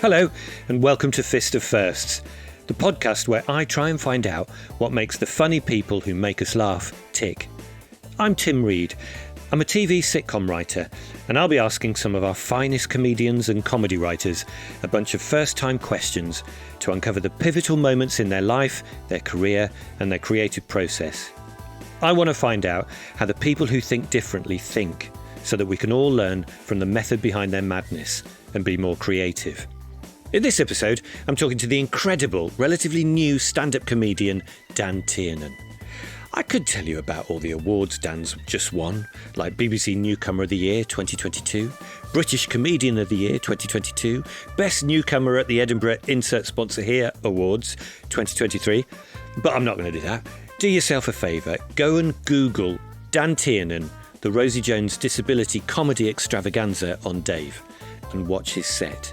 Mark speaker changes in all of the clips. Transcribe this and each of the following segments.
Speaker 1: Hello, and welcome to Fist of Firsts, the podcast where I try and find out what makes the funny people who make us laugh tick. I'm Tim Reed. I'm a TV sitcom writer, and I'll be asking some of our finest comedians and comedy writers a bunch of first-time questions to uncover the pivotal moments in their life, their career, and their creative process. I want to find out how the people who think differently think, so that we can all learn from the method behind their madness and be more creative. In this episode, I'm talking to the incredible, relatively new stand-up comedian Dan Tiernan. I could tell you about all the awards Dan's just won, like BBC Newcomer of the Year 2022, British Comedian of the Year 2022, Best Newcomer at the Edinburgh Insert Sponsor Here Awards 2023, but I'm not going to do that. Do yourself a favour, go and Google Dan Tiernan, the Rosie Jones Disability Comedy Extravaganza on Dave, and watch his set.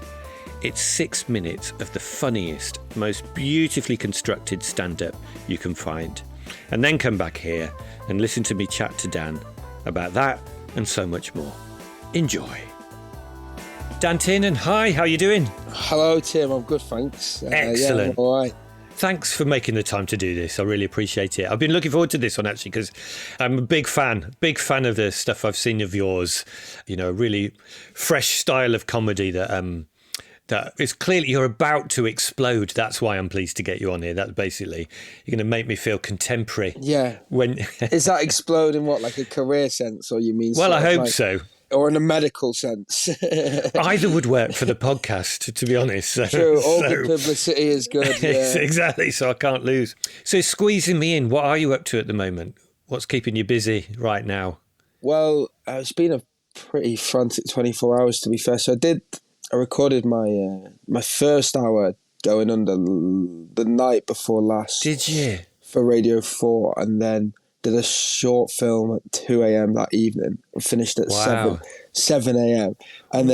Speaker 1: It's 6 minutes of the funniest, most beautifully constructed stand-up you can find. And then come back here and listen to me chat to Dan about that and so much more. Enjoy. Dan Tiernan, hi, how you doing?
Speaker 2: Hello, Tim. I'm good, thanks.
Speaker 1: Excellent.
Speaker 2: Yeah, I'm all right.
Speaker 1: Thanks for making the time to do this. I really appreciate it. I've been looking forward to this one, actually, because I'm a big fan of the stuff I've seen of yours. You know, a really fresh style of comedy that is clearly you're about to explode. That's why I'm pleased to get you on here. That's basically, you're going to make me feel contemporary.
Speaker 2: Yeah. Is that explode in what, like a career sense, or you mean?
Speaker 1: Well, I hope so.
Speaker 2: Or in a medical sense.
Speaker 1: Either would work for the podcast, to be honest.
Speaker 2: True, all good publicity is good. Yeah.
Speaker 1: Exactly, so I can't lose. So squeezing me in, what are you up to at the moment? What's keeping you busy right now?
Speaker 2: Well, it's been a pretty frantic 24 hours, to be fair. So I recorded my first hour going under the night before last.
Speaker 1: Did you?
Speaker 2: For Radio 4, and then did a short film at 2 a.m. that evening and finished at 7 a.m. And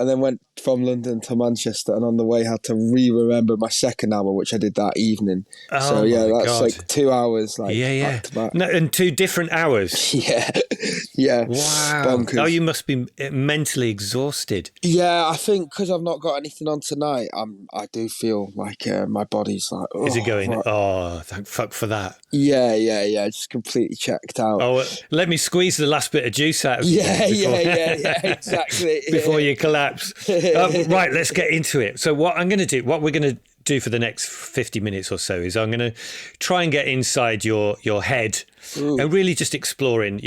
Speaker 2: then went from London to Manchester, and on the way had to re-remember my second hour, which I did that evening.
Speaker 1: Oh,
Speaker 2: so yeah, that's
Speaker 1: God.
Speaker 2: Like 2 hours, back to back.
Speaker 1: No, and 2 different hours.
Speaker 2: Yeah.
Speaker 1: Wow.
Speaker 2: Bonkers.
Speaker 1: Oh, you must be mentally exhausted.
Speaker 2: Yeah, I think because I've not got anything on tonight, I do feel like my body's like. Oh,
Speaker 1: is it going?
Speaker 2: Right.
Speaker 1: Oh, thank fuck for that.
Speaker 2: Yeah. Just completely checked out.
Speaker 1: Oh, let me squeeze the last bit of juice out of you.
Speaker 2: Yeah, exactly.
Speaker 1: Before you collapse. Right, let's get into it. So what we're going to do for the next 50 minutes or so is I'm going to try and get inside your head.
Speaker 2: Ooh.
Speaker 1: And really just exploring,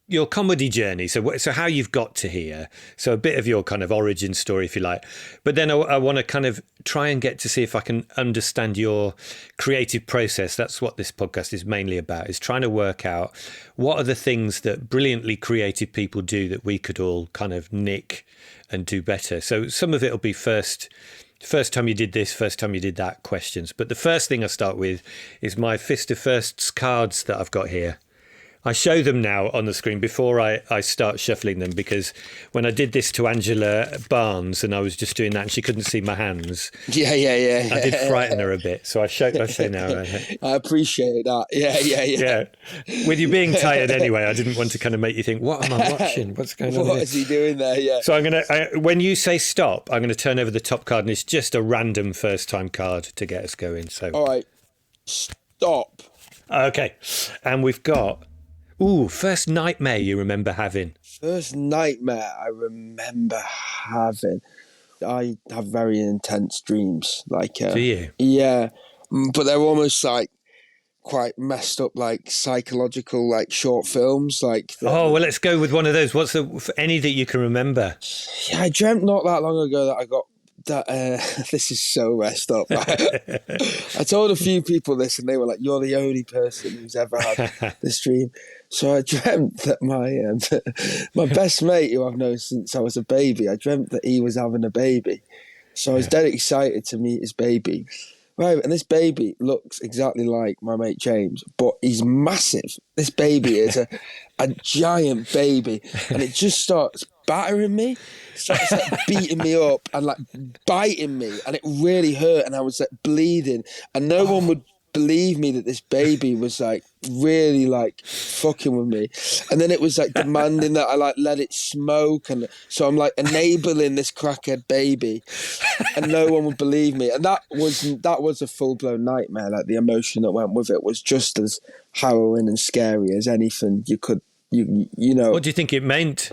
Speaker 1: your comedy journey. So how you've got to here. So a bit of your kind of origin story, if you like. But then I want to kind of try and get to see if I can understand your creative process. That's what this podcast is mainly about, is trying to work out what are the things that brilliantly creative people do that we could all kind of nick and do better. So some of it will be first time you did this, first time you did that questions. But the first thing I start with is my Fist of Firsts cards that I've got here. I show them now on the screen before I start shuffling them, because when I did this to Angela Barnes and I was just doing that and she couldn't see my hands.
Speaker 2: Yeah.
Speaker 1: I did frighten her a bit. So I show now.
Speaker 2: I appreciate that. Yeah.
Speaker 1: With you being tired anyway, I didn't want to kind of make you think, what am I watching? What's going on?
Speaker 2: What is he doing there? Yeah.
Speaker 1: So when you say stop, I'm going to turn over the top card, and it's just a random first time card to get us going. So.
Speaker 2: All right. Stop.
Speaker 1: Okay. And we've got... first nightmare you remember having?
Speaker 2: First nightmare I remember having. I have very intense dreams. Do
Speaker 1: you?
Speaker 2: Yeah, but they're almost like quite messed up, like psychological, like short films.
Speaker 1: Let's go with one of those. What's any that you can remember?
Speaker 2: Yeah, I dreamt not that long ago that I got that. This is so messed up. I told a few people this, and they were like, "You're the only person who's ever had this dream." So I dreamt that my best mate, who I've known since I was a baby, I dreamt that he was having a baby. So I was dead excited to meet his baby. Right, and this baby looks exactly like my mate James, but he's massive. This baby is a giant baby, and it just starts battering me, starts like beating me up and like biting me, and it really hurt, and I was like bleeding, and no one would believe me that this baby was like really like fucking with me, and then it was like demanding that I like let it smoke, and so I'm like enabling this crackhead baby, and no one would believe me, and that was a full blown nightmare. Like the emotion that went with it was just as harrowing and scary as anything you could you know.
Speaker 1: What do you think it meant?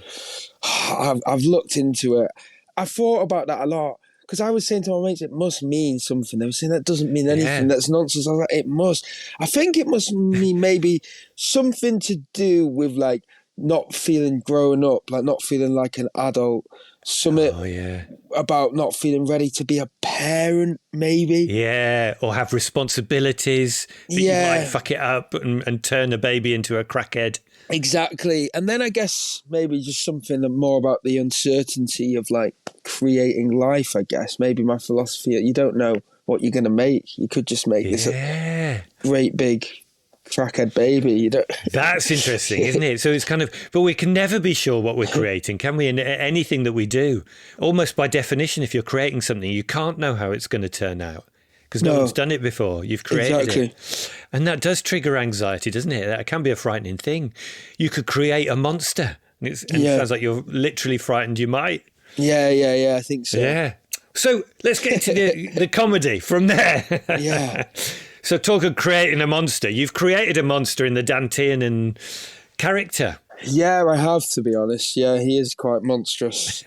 Speaker 2: I've looked into it. I thought about that a lot. Because I was saying to my mates, it must mean something. They were saying that doesn't mean anything. That's nonsense. I was like, it must. I think it must mean maybe something to do with like not feeling grown up, like not feeling like an adult. Something about not feeling ready to be a parent, maybe.
Speaker 1: Yeah, or have responsibilities that you might fuck it up and turn a baby into a crackhead.
Speaker 2: Exactly. And then I guess maybe just something more about the uncertainty of like creating life, I guess. Maybe my philosophy, you don't know what you're going to make. You could just make this a great big crackhead baby. You don't.
Speaker 1: That's interesting, isn't it? So it's kind of, but we can never be sure what we're creating, can we? In anything that we do, almost by definition, if you're creating something, you can't know how it's going to turn out. Because no one's done it before. You've created it. And that does trigger anxiety, doesn't it? That can be a frightening thing. You could create a monster. And it sounds like you're literally frightened you might.
Speaker 2: Yeah, I think so.
Speaker 1: Yeah. So let's get to the comedy from there.
Speaker 2: Yeah.
Speaker 1: So talk of creating a monster. You've created a monster in the Dan Tiernan character.
Speaker 2: Yeah, I have, to be honest. Yeah, he is quite monstrous.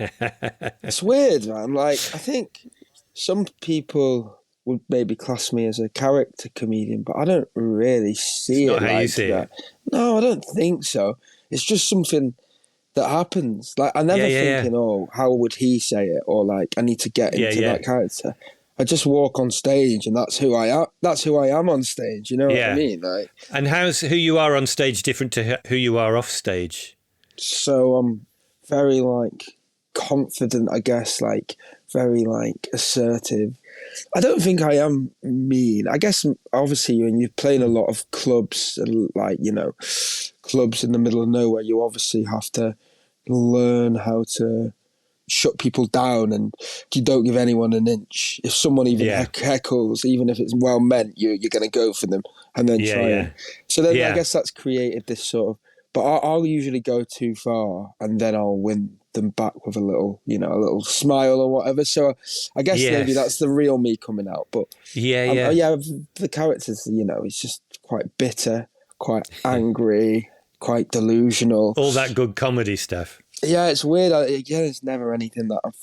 Speaker 2: It's weird, man. Like, I think some people would maybe class me as a character comedian, but I don't really see it like that. No, I don't think so. It's just something that happens. Like, I never thinking, oh, how would he say it? Or like, I need to get into that character. I just walk on stage and that's who I am. That's who I am on stage. You know what I mean? Like,
Speaker 1: and how's who you are on stage different to who you are off stage? So
Speaker 2: I'm very like confident, I guess, like very like assertive. I don't think I am mean. I guess obviously when you're playing a lot of clubs, like, you know, clubs in the middle of nowhere, you obviously have to learn how to shut people down, and you don't give anyone an inch. If someone even heckles, even if it's well meant, you're going to go for them and then try it. So then I guess that's created this sort of, but I'll usually go too far and then I'll win them back with a little, you know, a little smile or whatever. So I guess maybe that's the real me coming out. But the characters, you know, it's just quite bitter, quite angry, quite delusional.
Speaker 1: All that good comedy stuff.
Speaker 2: Yeah, it's weird. It's never anything that I've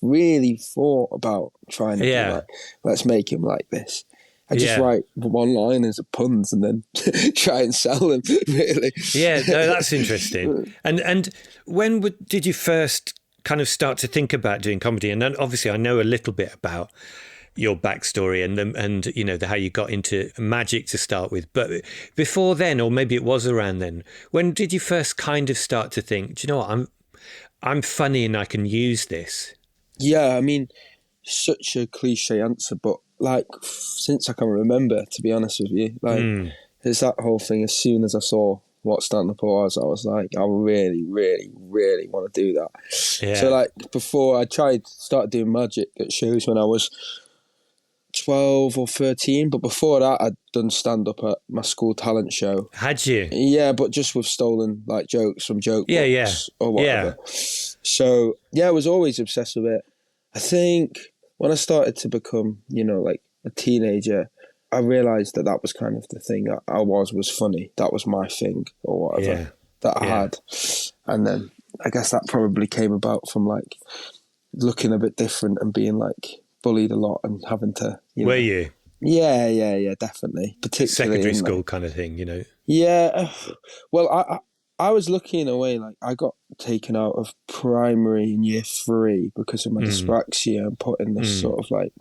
Speaker 2: really thought about trying to do. Like, let's make him like this. I just write one-liners of puns and then try and sell them, really.
Speaker 1: Yeah, no, that's interesting. And when did you first kind of start to think about doing comedy? And then obviously I know a little bit about your backstory and you know, how you got into magic to start with. But before then, or maybe it was around then, when did you first kind of start to think, do you know what, I'm funny and I can use this?
Speaker 2: Yeah, I mean, such a cliche answer, but like since I can remember, to be honest with you, like there's that whole thing. As soon as I saw what stand-up was, I was like, I really, really, really want to do that. Yeah. So like before I started doing magic at shows when I was 12 or 13, but before that I'd done stand-up at my school talent show.
Speaker 1: Had you?
Speaker 2: Yeah, but just with stolen like jokes from joke books or whatever. So yeah, I was always obsessed with it. I think when I started to become, you know, like a teenager, I realised that was kind of the thing I was funny. That was my thing or whatever that I had. And then I guess that probably came about from like looking a bit different and being like bullied a lot and having to, you know.
Speaker 1: Were you?
Speaker 2: Yeah, definitely. Particularly
Speaker 1: secondary school kind of thing, you know.
Speaker 2: Yeah. Well, I was lucky in a way. Like I got taken out of primary in year 3 because of my dyspraxia and put in this sort of like,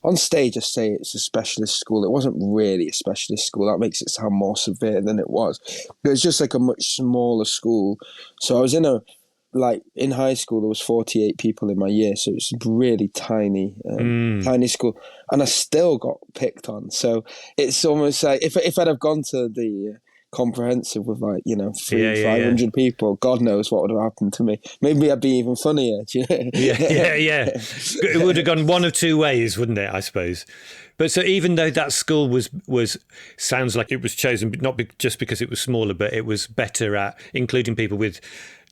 Speaker 2: on stage I say it's a specialist school. It wasn't really a specialist school. That makes it sound more severe than it was. It was just like a much smaller school. So I was in high school there was 48 people in my year, so it's really tiny school, and I still got picked on. So it's almost like if I'd have gone to the comprehensive with like, you know,
Speaker 1: Yeah, yeah,
Speaker 2: 500 people. God knows what would have happened to me. Maybe I'd be even funnier. Do you know?
Speaker 1: Yeah. It would have gone one of two ways, wouldn't it, I suppose? But so even though that school was sounds like it was chosen not just because it was smaller, but it was better at including people with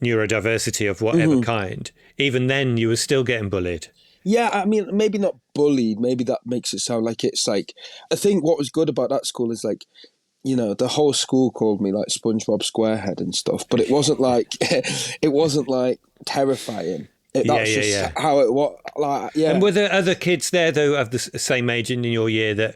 Speaker 1: neurodiversity of whatever kind, even then you were still getting bullied.
Speaker 2: Yeah, I mean, maybe not bullied. Maybe that makes it sound like it's like... I think what was good about that school is like, you know, the whole school called me like SpongeBob SquareHead and stuff, but it wasn't like it wasn't like terrifying. That's just how it was. Like, yeah.
Speaker 1: And were there other kids there though of the same age in your year that,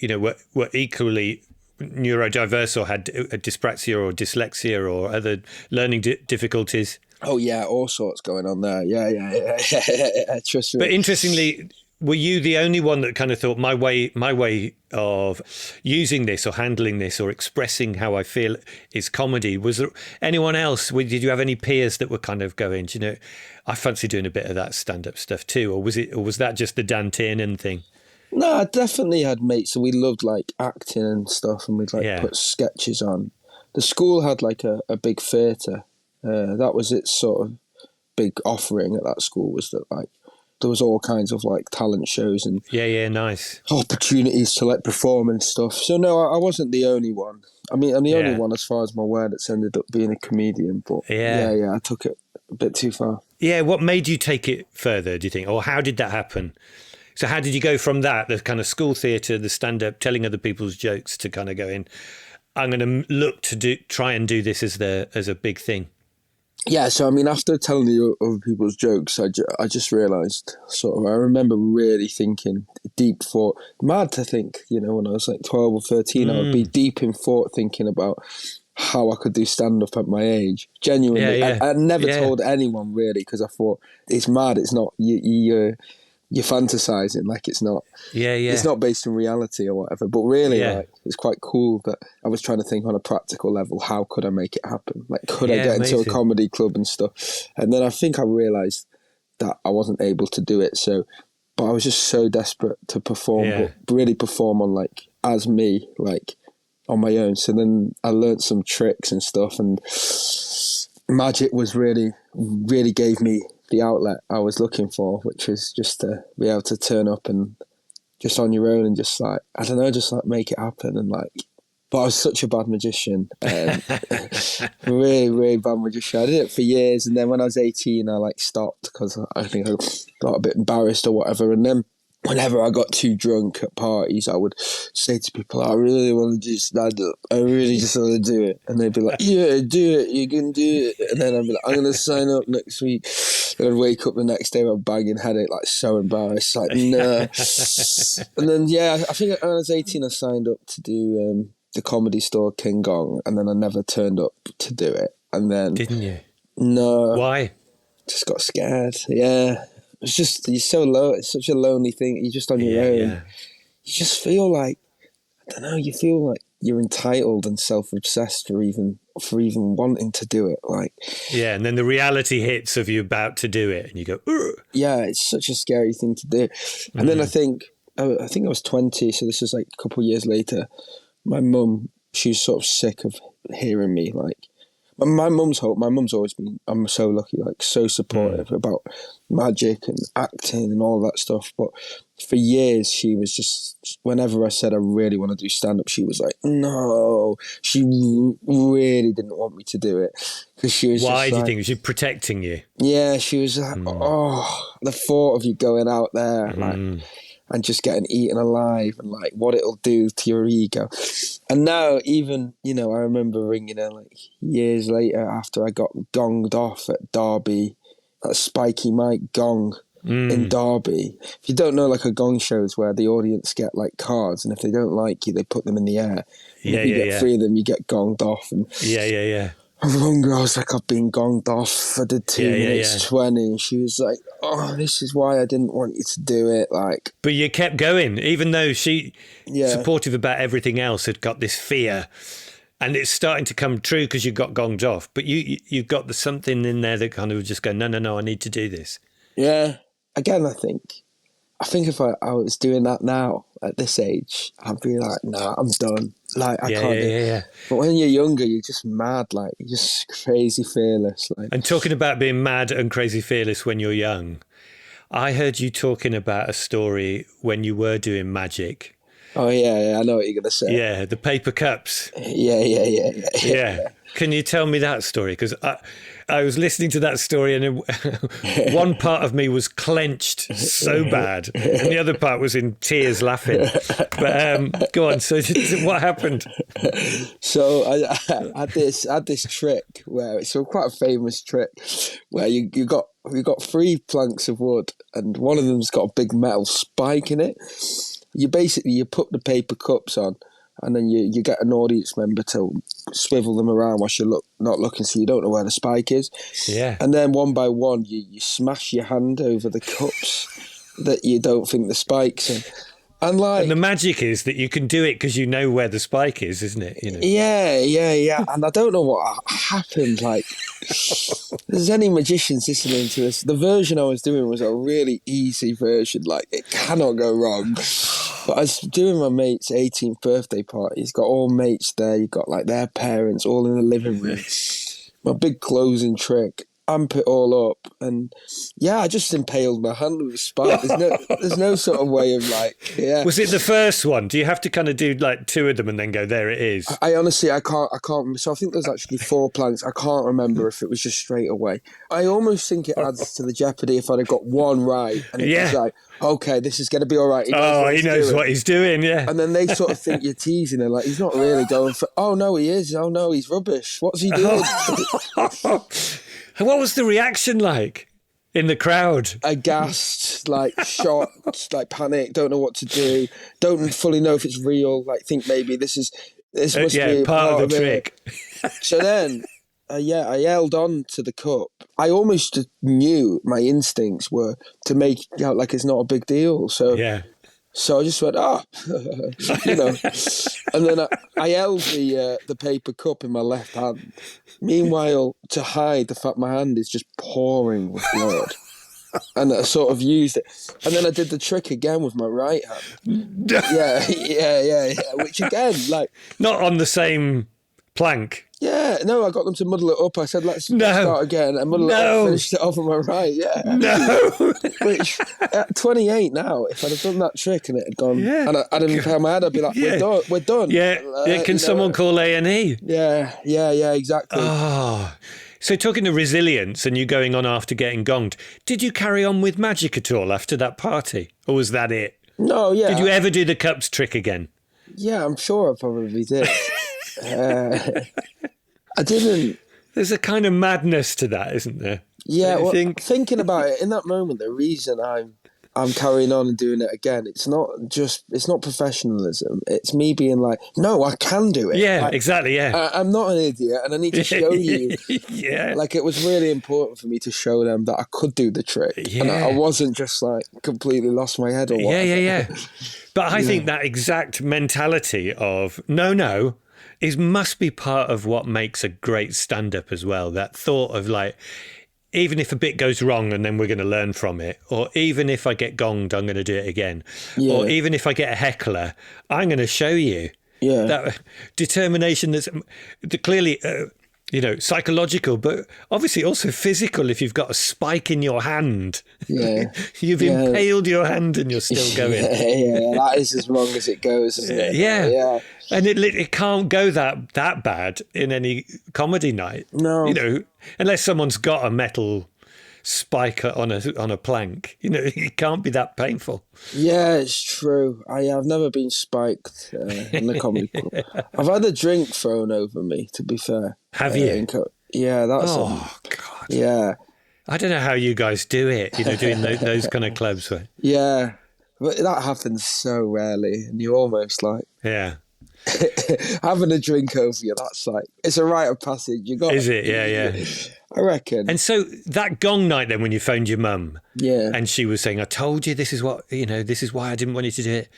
Speaker 1: you know, were equally neurodiverse or had dyspraxia or dyslexia or other learning difficulties?
Speaker 2: Oh yeah, all sorts going on there. Yeah. Trust me.
Speaker 1: But interestingly, were you the only one that kind of thought my way of using this or handling this or expressing how I feel is comedy? Was there anyone else? Did you have any peers that were kind of going, you know, I fancy doing a bit of that stand-up stuff too? Or was that just the Dan Tiernan thing?
Speaker 2: No, I definitely had mates, and we loved like acting and stuff, and we'd like put sketches on. The school had like a big theatre. That was its sort of big offering at that school, was that like there was all kinds of like talent shows and
Speaker 1: nice
Speaker 2: opportunities to like perform and stuff. So no, I wasn't the only one. I mean, I'm the only one as far as I'm aware that's ended up being a comedian. But I took it a bit too far. Yeah,
Speaker 1: what made you take it further, do you think? Or how did that happen? So how did you go from that, the kind of school theatre, the stand-up, telling other people's jokes, to kind of going, I'm going to look to try and do this as a big thing?
Speaker 2: Yeah, so I mean, after telling the other people's jokes, I just realised, sort of, I remember really thinking deep thought, mad to think, you know, when I was like 12 or 13, I would be deep in thought thinking about how I could do stand-up at my age. Genuinely. I never told anyone really, because I thought, it's mad, it's not, you're fantasizing, like it's not it's not based in reality or whatever, but really like it's quite cool that I was trying to think on a practical level, how could I make it happen, like could I get into a comedy club and stuff. And then I think I realized that I wasn't able to do it, so but I was just so desperate to perform, but really perform on like as me, like on my own. So then I learned some tricks and stuff, and magic was really gave me the outlet I was looking for, which was just to be able to turn up and just on your own and just like, I don't know, just like make it happen. And like, but I was such a bad magician, really bad magician. I did it for years, and then when I was 18 I like stopped because I think I got a bit embarrassed or whatever. And then whenever I got too drunk at parties, I would say to people, I really want to do stand-up. I really just want to do it. And they'd be like, yeah, do it. You can do it. And then I'd be like, I'm going to sign up next week. And I'd wake up the next day with a banging headache, like so embarrassed. Like, no. And then, I think when I was 18, I signed up to do the Comedy Store King Gong. And then I never turned up to do it. And then...
Speaker 1: Didn't you?
Speaker 2: No.
Speaker 1: Why?
Speaker 2: Just got scared. Yeah. It's just, you're so low. It's such a lonely thing. You're just on your own. Yeah. You just feel like, I don't know, you feel like you're entitled and self-obsessed for even wanting to do it. Like,
Speaker 1: yeah, and then the reality hits of you about to do it and you go, ugh.
Speaker 2: Yeah, it's such a scary thing to do. And then I think I was 20, so this is like a couple of years later. My mum, she was sort of sick of hearing me, like, my mum's always been, I'm so lucky, like so supportive about magic and acting and all that stuff. But for years, she was just, whenever I said I really want to do stand-up, she was like, no. She really didn't want me to do it. Because she was
Speaker 1: Why
Speaker 2: just
Speaker 1: do you
Speaker 2: like,
Speaker 1: think? Was she protecting you?
Speaker 2: Yeah, she was like, oh, the thought of you going out there, like, and just getting eaten alive and like what it'll do to your ego. And now even, you know, I remember ringing her like years later after I got gonged off at Derby, that Spiky Mike gong in Derby. If you don't know, like a gong show is where the audience get like cards, and if they don't like you, they put them in the air. And if you get 3 of them, you get gonged off. And I remember I was like, I've been gonged off. I did 2 minutes 20, and she was like, oh, this is why I didn't want you to do it. Like,
Speaker 1: but you kept going, even though she, supportive about everything else, had got this fear, and it's starting to come true because you got gonged off. But you've got the something in there that kind of just go, no, I need to do this.
Speaker 2: Yeah. Again, I think if I was doing that now at this age, I'd be like, nah, I'm done. Like, I
Speaker 1: Yeah,
Speaker 2: can't
Speaker 1: yeah,
Speaker 2: do.
Speaker 1: yeah, yeah.
Speaker 2: But when you're younger, you're just mad. Like, you're just crazy fearless. Like,
Speaker 1: And talking about being mad and crazy fearless when you're young, I heard you talking about a story when you were doing magic.
Speaker 2: oh yeah, I know what you're gonna say.
Speaker 1: Yeah, the paper cups.
Speaker 2: Yeah.
Speaker 1: Yeah. Can you tell me that story? Because I was listening to that story and one part of me was clenched so bad and the other part was in tears laughing. But go on. So what happened?
Speaker 2: So I had this trick where it's quite a famous trick where you got three planks of wood and one of them's got a big metal spike in it. You put the paper cups on, and then you get an audience member to swivel them around whilst you're not looking, so you don't know where the spike is.
Speaker 1: Yeah.
Speaker 2: And then one by one, you smash your hand over the cups that you don't think the spike's in. And like,
Speaker 1: And the magic is that you can do it because you know where the spike is, isn't it? You know.
Speaker 2: Yeah. And I don't know what happened. Like, if there's any magicians listening to this, the version I was doing was a really easy version. Like, it cannot go wrong. But I was doing my mate's 18th birthday party. He's got all mates there. You've got like their parents all in the living room. My big closing trick. Amp it all up, and yeah, I just impaled my hand with a spike. There's no sort of way of like, yeah.
Speaker 1: Was it the first one? Do you have to kind of do like two of them and then go, there it is?
Speaker 2: I honestly, I can't remember. So I think there's actually 4 planks. I can't remember if it was just straight away. I almost think it adds to the jeopardy if I'd have got one right, and it was like, okay, this is going to be all right. He knows
Speaker 1: what he's doing, yeah.
Speaker 2: And then they sort of think you're teasing him, like, he's not really going for, oh no, he is. Oh no, he's rubbish. What's he doing?
Speaker 1: What was the reaction like in the crowd?
Speaker 2: Aghast, like shocked, like panic, don't know what to do, don't fully know if it's real, like think maybe this must be
Speaker 1: part of the trick.
Speaker 2: So then, I held on to the cup. I almost knew my instincts were to make it out like it's not a big deal. So
Speaker 1: yeah.
Speaker 2: So I just went, you know, and then I held the paper cup in my left hand. Meanwhile, to hide the fact my hand is just pouring with blood, and I sort of used it, and then I did the trick again with my right hand. Yeah. Which again, like,
Speaker 1: not on the same plank.
Speaker 2: Yeah, no, I got them to muddle it up. I said, let's start again. And muddle it up, finished it off on my right, yeah.
Speaker 1: No.
Speaker 2: Which, at 28 now, if I'd have done that trick and it had gone, and I'd have impaled my head, I'd be like, we're done.
Speaker 1: Yeah, can someone call A&E?
Speaker 2: Yeah, exactly.
Speaker 1: Oh. So talking of resilience and you going on after getting gonged, did you carry on with magic at all after that party? Or was that it?
Speaker 2: No, yeah.
Speaker 1: Did you ever do the cups trick again?
Speaker 2: Yeah, I'm sure I probably did. I didn't.
Speaker 1: There's a kind of madness to that, isn't there?
Speaker 2: Yeah, well, thinking about it, in that moment, the reason I'm carrying on and doing it again, it's not professionalism. It's me being like, no, I can do it.
Speaker 1: Yeah,
Speaker 2: like,
Speaker 1: exactly, yeah.
Speaker 2: I'm not an idiot, and I need to show you.
Speaker 1: Yeah.
Speaker 2: Like, it was really important for me to show them that I could do the trick.
Speaker 1: Yeah.
Speaker 2: And I wasn't just like completely lost my head or whatever.
Speaker 1: Yeah. But I think that exact mentality of, no, must be part of what makes a great stand-up as well. That thought of like, even if a bit goes wrong and then we're going to learn from it, or even if I get gonged, I'm going to do it again. Yeah. Or even if I get a heckler, I'm going to show you.
Speaker 2: Yeah.
Speaker 1: That determination that's clearly, psychological, but obviously also physical. If you've got a spike in your hand, you've impaled your hand and you're still going.
Speaker 2: Yeah, that is as long as it goes, isn't it?
Speaker 1: Yeah. And it can't go that bad in any comedy night.
Speaker 2: No.
Speaker 1: Unless someone's got a metal spike on a plank. It can't be that painful.
Speaker 2: Yeah, it's true. I've never been spiked in the comedy club. I've had a drink thrown over me, to be fair.
Speaker 1: Have you?
Speaker 2: Yeah, that's...
Speaker 1: Oh, God.
Speaker 2: Yeah.
Speaker 1: I don't know how you guys do it, doing those kind of clubs.
Speaker 2: Yeah, but that happens so rarely, and you're almost like...
Speaker 1: Yeah.
Speaker 2: Having a drink over you, that's like, it's a rite of passage.
Speaker 1: Is it? Yeah.
Speaker 2: I reckon.
Speaker 1: And so that gong night then, when you phoned your mum,
Speaker 2: and
Speaker 1: she was saying, I told you this is why I didn't want you to do it.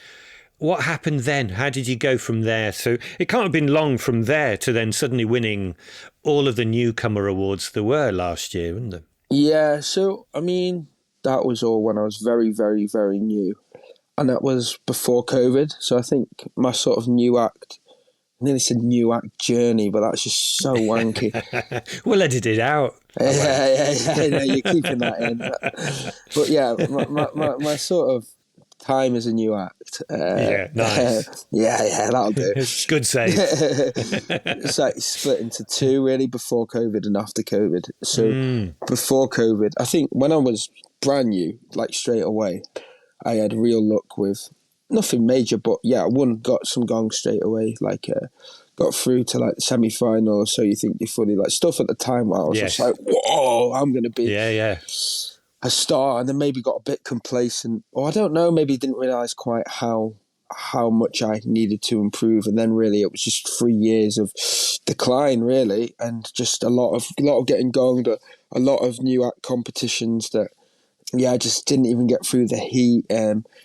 Speaker 1: What happened then? How did you go from there? So it can't have been long from there to then suddenly winning all of the Newcomer Awards there were last year, wasn't there?
Speaker 2: Yeah, so, I mean, that was all when I was very, very, very new. And that was before COVID. So I think my sort of new act nearly said new act journey, but that's just so wanky.
Speaker 1: We'll edit it out.
Speaker 2: Yeah, no, you're keeping that in. But yeah, my sort of time as a new act.
Speaker 1: Yeah, nice.
Speaker 2: Yeah, that'll do.
Speaker 1: Good save.
Speaker 2: It's like split into two, really, before COVID and after COVID. So before COVID, I think when I was brand new, like straight away, I had real luck with nothing major, but yeah, got some gongs straight away, like got through to like the semi-final or So You Think You're Funny, like stuff at the time where I was just like, whoa, I'm going to be a star, and then maybe got a bit complacent, or I don't know, maybe didn't realise quite how much I needed to improve, and then really it was just 3 years of decline, really, and just a lot of getting gonged, a lot of new act competitions that I just didn't even get through the heat.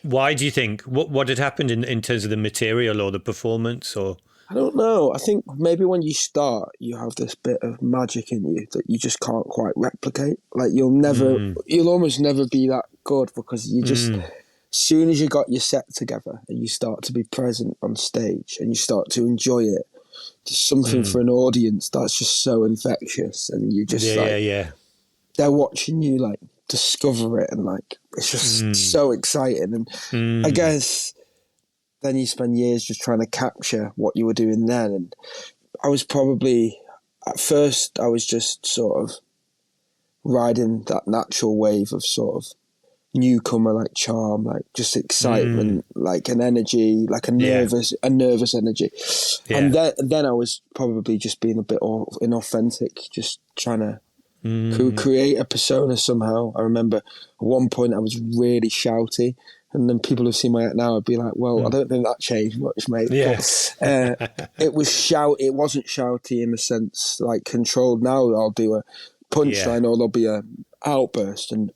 Speaker 1: Why do you think? What had happened in terms of the material or the performance? Or
Speaker 2: I don't know. I think maybe when you start, you have this bit of magic in you that you just can't quite replicate. Like you'll almost never be that good, because you just, as soon as you got your set together and you start to be present on stage and you start to enjoy it, there's something for an audience that's just so infectious, and you just they're watching you like discover it, and like it's just so exciting. And I guess then you spend years just trying to capture what you were doing then. And I was probably, at first, I was just sort of riding that natural wave of sort of newcomer, like charm, like just excitement, like an energy, like a nervous energy. Yeah. And then I was probably just being a bit inauthentic, just trying to create a persona somehow. I remember at one point I was really shouty, and then people who see my act now would be like, well, I don't think that changed much, mate. Yeah. But, it wasn't shouty in the sense like controlled. Now I'll do a punchline or there'll be a outburst, and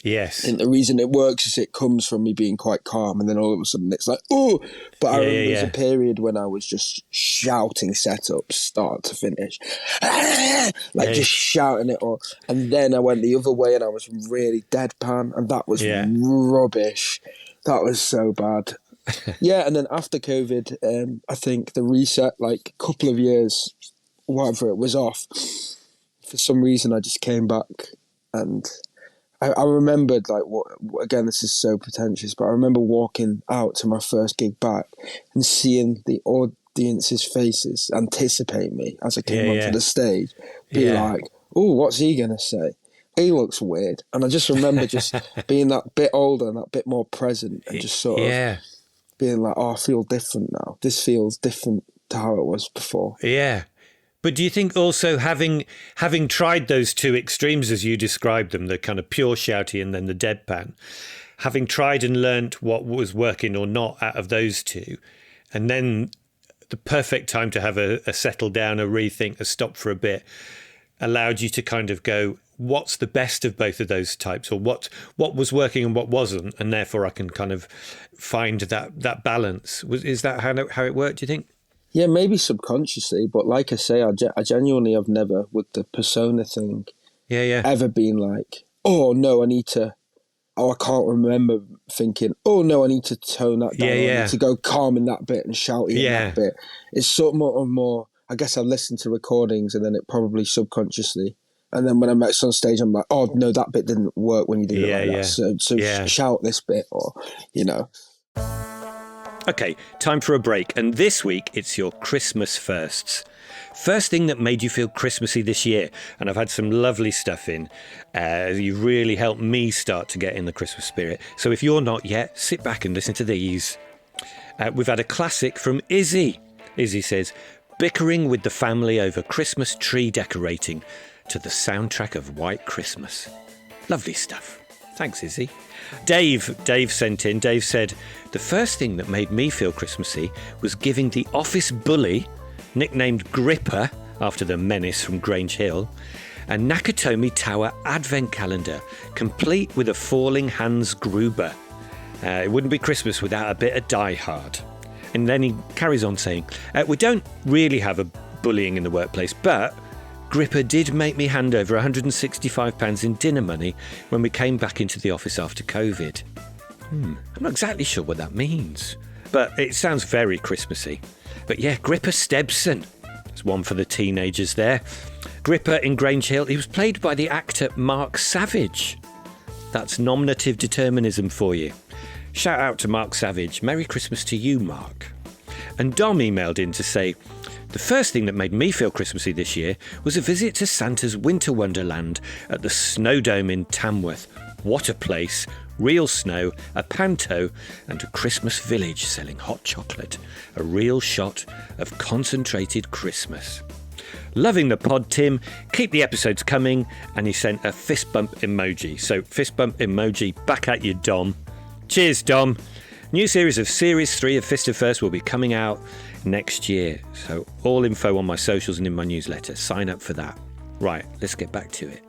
Speaker 2: I think the reason it works is it comes from me being quite calm, and then all of a sudden it's like, oh! But I remember there's a period when I was just shouting setups, start to finish. Just shouting it all. And then I went the other way and I was really deadpan, and that was rubbish. That was so bad. And then after COVID, I think the reset, like a couple of years, whatever it was off, for some reason I just came back, and I remembered, like, again, this is so pretentious, but I remember walking out to my first gig back and seeing the audience's faces anticipate me as I came onto the stage, be like, oh, what's he going to say? He looks weird. And I just remember just being that bit older and that bit more present, and just sort of being like, oh, I feel different now. This feels different to how it was before.
Speaker 1: Yeah. But do you think also having tried those two extremes as you described them, the kind of pure shouty and then the deadpan, having tried and learnt what was working or not out of those two, and then the perfect time to have a settle down, a rethink, a stop for a bit, allowed you to kind of go, what's the best of both of those types, or what was working and what wasn't, and therefore I can kind of find that balance. Is that how it worked, do you think?
Speaker 2: Yeah, maybe subconsciously, but like I say, I genuinely have never, with the persona thing, ever been like, oh no, I can't remember thinking, oh no, I need to tone that down, I need to go calm in that bit and shouty in that bit. It's sort of more, I guess I listen to recordings and then it probably subconsciously, and then when I'm on stage, I'm like, oh no, that bit didn't work when you did it like that, so shout this bit, or, you know.
Speaker 1: Okay, time for a break, and this week it's your Christmas firsts. First thing that made you feel Christmassy this year, and I've had some lovely stuff in. You've really helped me start to get in the Christmas spirit. So if you're not yet, sit back and listen to these. We've had a classic from Izzy. Izzy says, bickering with the family over Christmas tree decorating to the soundtrack of White Christmas. Lovely stuff. Thanks, Izzy. Dave sent in. Dave said, the first thing that made me feel Christmassy was giving the office bully, nicknamed Gripper after the menace from Grange Hill, a Nakatomi Tower advent calendar, complete with a falling Hans Gruber. It wouldn't be Christmas without a bit of Die Hard. And then he carries on saying, we don't really have a bullying in the workplace, but Gripper did make me hand over £165 in dinner money when we came back into the office after COVID. I'm not exactly sure what that means, but it sounds very Christmassy. But yeah, Gripper Stebson. There's one for the teenagers there. Gripper in Grange Hill. He was played by the actor Mark Savage. That's nominative determinism for you. Shout out to Mark Savage. Merry Christmas to you, Mark. And Dom emailed in to say, the first thing that made me feel Christmassy this year was a visit to Santa's Winter Wonderland at the Snowdome in Tamworth. What a place. Real snow, a panto and a Christmas village selling hot chocolate. A real shot of concentrated Christmas. Loving the pod, Tim. Keep the episodes coming. And he sent a fist bump emoji. So fist bump emoji back at you, Dom. Cheers, Dom. New series of Series 3 of Fist of First will be coming out next year. So all info on my socials and in my newsletter. Sign up for that. Right, let's get back to it.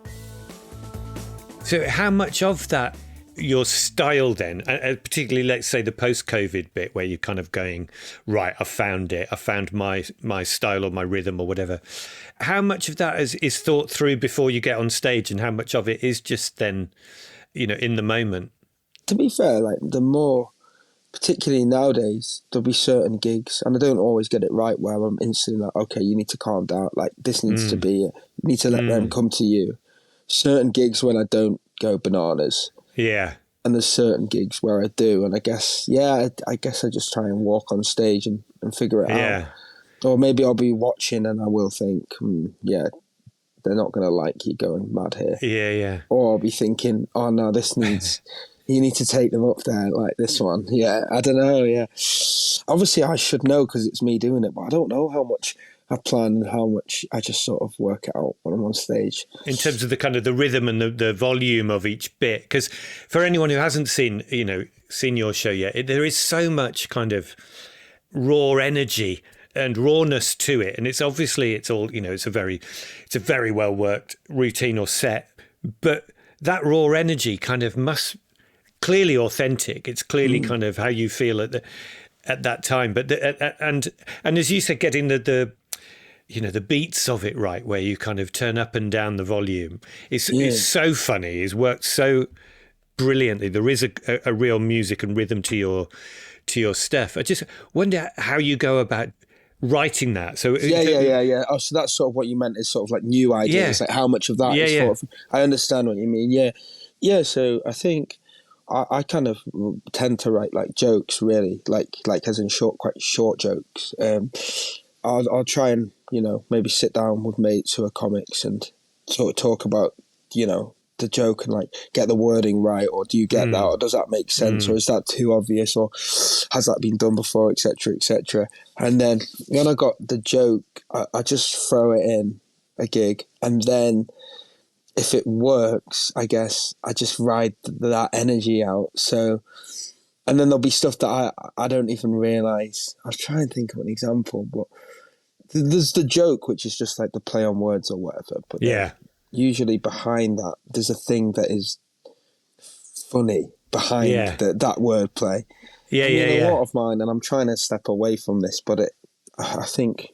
Speaker 1: So how much of that, your style then, particularly let's say the post-COVID bit where you're kind of going, right, I found it. I found my style or my rhythm or whatever. How much of that is thought through before you get on stage and how much of it is just then, in the moment?
Speaker 2: To be fair, like the more, particularly nowadays, there'll be certain gigs, and I don't always get it right, where I'm instantly like, okay, you need to calm down. Like, this needs to be it. You need to let them come to you. Certain gigs when I don't go bananas.
Speaker 1: Yeah.
Speaker 2: And there's certain gigs where I do. And I guess I just try and walk on stage and figure it out. Or maybe I'll be watching and I will think, they're not going to like you going mad here.
Speaker 1: Yeah.
Speaker 2: Or I'll be thinking, oh no, this needs... You need to take them up there, like this one. Yeah, I don't know, yeah. Obviously, I should know because it's me doing it, but I don't know how much I plan and how much I just sort of work it out when I'm on stage.
Speaker 1: In terms of the kind of the rhythm and the volume of each bit, because for anyone who hasn't seen your show yet, there is so much kind of raw energy and rawness to it, and it's all it's a very well worked routine or set, but that raw energy kind of must clearly authentic. It's clearly kind of how you feel at that time. But and as you said, getting the beats of it right, where you kind of turn up and down the volume, is so funny. It's worked so brilliantly. There is a real music and rhythm to your stuff. I just wonder how you go about writing that. So
Speaker 2: yeah. Oh, so that's sort of what you meant is sort of like new ideas, like how much of that is sort of. I understand what you mean. Yeah. So I think I kind of tend to write like jokes, really, like as in quite short jokes. I'll try and maybe sit down with mates who are comics and sort of talk about the joke and like get the wording right, or do you get that, or does that make sense, or is that too obvious, or has that been done before, etc., etc. And then when I got the joke, I just throw it in a gig, and then if it works, I guess I just ride that energy out. So, and then there'll be stuff that I don't even realise. I'll try and think of an example, but there's the joke, which is just like the play on words or whatever. But usually behind that, there's a thing that is funny behind that wordplay. A lot of mine, and I'm trying to step away from this, but I think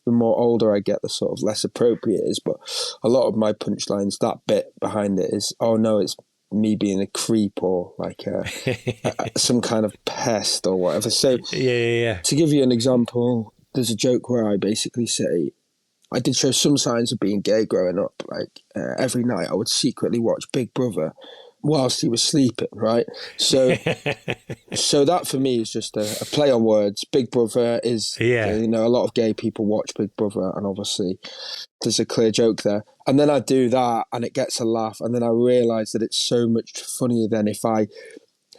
Speaker 2: the more older I get, the sort of less appropriate it is. But a lot of my punchlines, that bit behind it is, oh no, it's me being a creep or like some kind of pest or whatever. So to give you an example, there's a joke where I basically say, I did show some signs of being gay growing up. Like every night I would secretly watch Big Brother whilst he was sleeping, right? So that for me is just a play on words. Big Brother is, a lot of gay people watch Big Brother, and obviously there's a clear joke there. And then I do that and it gets a laugh, and then I realise that it's so much funnier than if I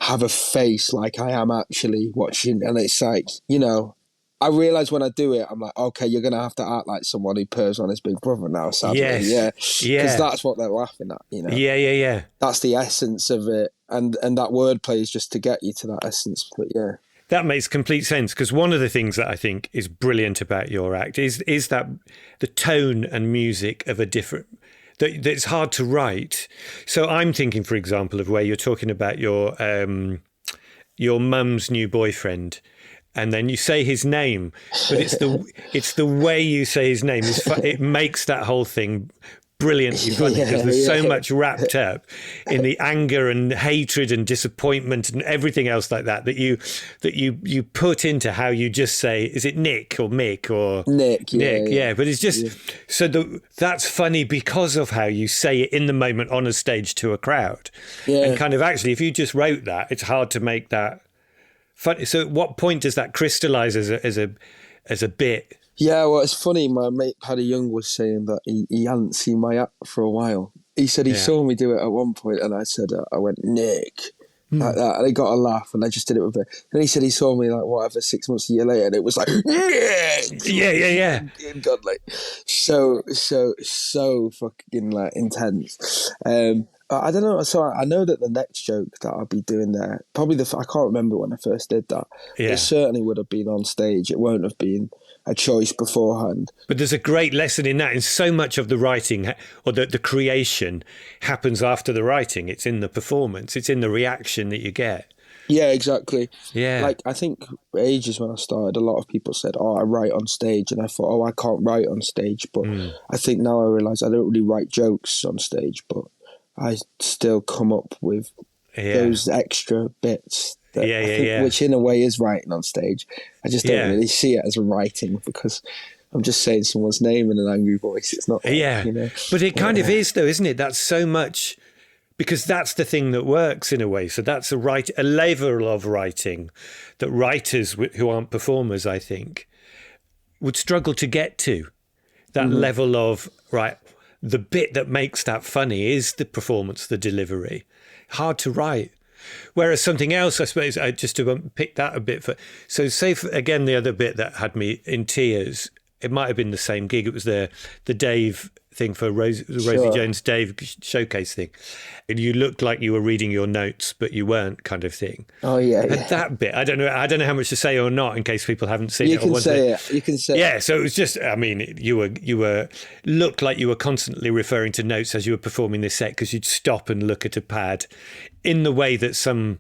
Speaker 2: have a face like I am actually watching, and it's like, I realise when I do it, I'm like, okay, you're going to have to act like someone who purrs on his Big Brother now, sadly. Because that's what they're laughing at,
Speaker 1: Yeah.
Speaker 2: That's the essence of it. And that wordplay is just to get you to that essence. But
Speaker 1: that makes complete sense, because one of the things that I think is brilliant about your act is that the tone and music of a different... That's hard to write. So I'm thinking, for example, of where you're talking about your mum's new boyfriend, and then you say his name, but it's the way you say his name. It makes that whole thing brilliantly funny because there's so
Speaker 2: Yeah.
Speaker 1: much wrapped up in the anger and hatred and disappointment and everything else like that you put into how you just say, is it Nick or Mick or
Speaker 2: Nick?
Speaker 1: Nick?
Speaker 2: Yeah.
Speaker 1: But it's just that's funny because of how you say it in the moment on a stage to a crowd.
Speaker 2: Yeah.
Speaker 1: And kind of actually, if you just wrote that, it's hard to make that funny. So at what point does that crystallize as a bit?
Speaker 2: Yeah, well, it's funny. My mate Paddy Young was saying that he hadn't seen my act for a while. He said he saw me do it at one point, and I said, I went, Nick, like that, and he got a laugh, and I just did it with it. And he said he saw me, like, whatever, 6 months, a year later, and it was like, Nick!
Speaker 1: Yeah.
Speaker 2: God, like, so fucking, like, intense. I don't know. So I know that the next joke that I'll be doing there, probably I can't remember when I first did that.
Speaker 1: Yeah.
Speaker 2: It certainly would have been on stage. It won't have been a choice beforehand.
Speaker 1: But there's a great lesson in that. And so much of the writing or the creation happens after the writing. It's in the performance. It's in the reaction that you get.
Speaker 2: Yeah, exactly.
Speaker 1: Yeah.
Speaker 2: Like, I think ages when I started, a lot of people said, I write on stage. And I thought, I can't write on stage. But I think now I realise I don't really write jokes on stage, but I still come up with those extra bits that I think, which in a way is writing on stage. I just don't really see it as writing because I'm just saying someone's name in an angry voice. It's not like, you know.
Speaker 1: But it kind of is though, isn't it? That's so much, because that's the thing that works in a way. So that's a level of writing that writers who aren't performers, I think, would struggle to get to. That level of, the bit that makes that funny is the performance, the delivery. Hard to write. Whereas something else, I suppose, just to pick that a bit. So say, again, the other bit that had me in tears, it might have been the same gig. It was the Dave thing for Rosie Jones Dave showcase thing. And you looked like you were reading your notes, but you weren't, kind of thing.
Speaker 2: Oh, yeah.
Speaker 1: And that bit, I don't know how much to say or not in case people haven't seen it.
Speaker 2: You can say it. You can say
Speaker 1: Yeah, so it was just, I mean, you were looked like you were constantly referring to notes as you were performing this set, because you'd stop and look at a pad in the way that some,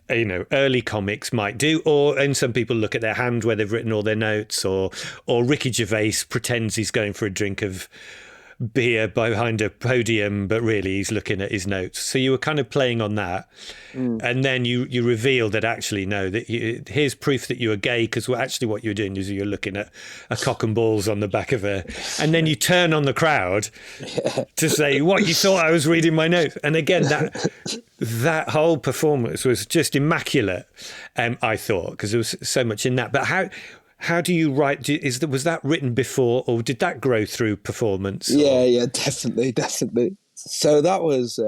Speaker 1: early comics might do, and some people look at their hand where they've written all their notes, or Ricky Gervais pretends he's going for a drink of beer behind a podium, but really he's looking at his notes. So you were kind of playing on that. And then you reveal that actually, no, that here's proof that you were gay, because actually what you're doing is you're looking at a cock and balls on the back of and then you turn on the crowd to say, what, you thought I was reading my notes? And again, that whole performance was just immaculate, I thought, because there was so much in that. But how do you write? Was that written before, or did that grow through performance?
Speaker 2: Yeah, definitely. So that was,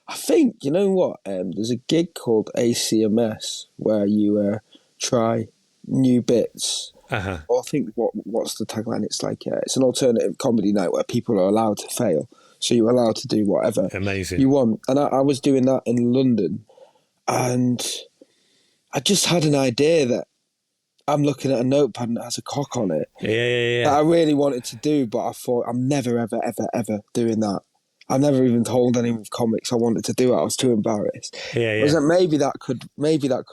Speaker 2: I think, you know what? There's a gig called ACMS where you try new bits. Or I think what's the tagline? It's like it's an alternative comedy night where people are allowed to fail, so you're allowed to do whatever you want. And I was doing that in London, and I just had an idea that I'm looking at a notepad and it has a cock on it.
Speaker 1: Yeah.
Speaker 2: That I really wanted to do, but I thought I'm never, ever, ever, ever doing that. I've never even told any of comics I wanted to do it. I was too embarrassed. I was like, maybe that could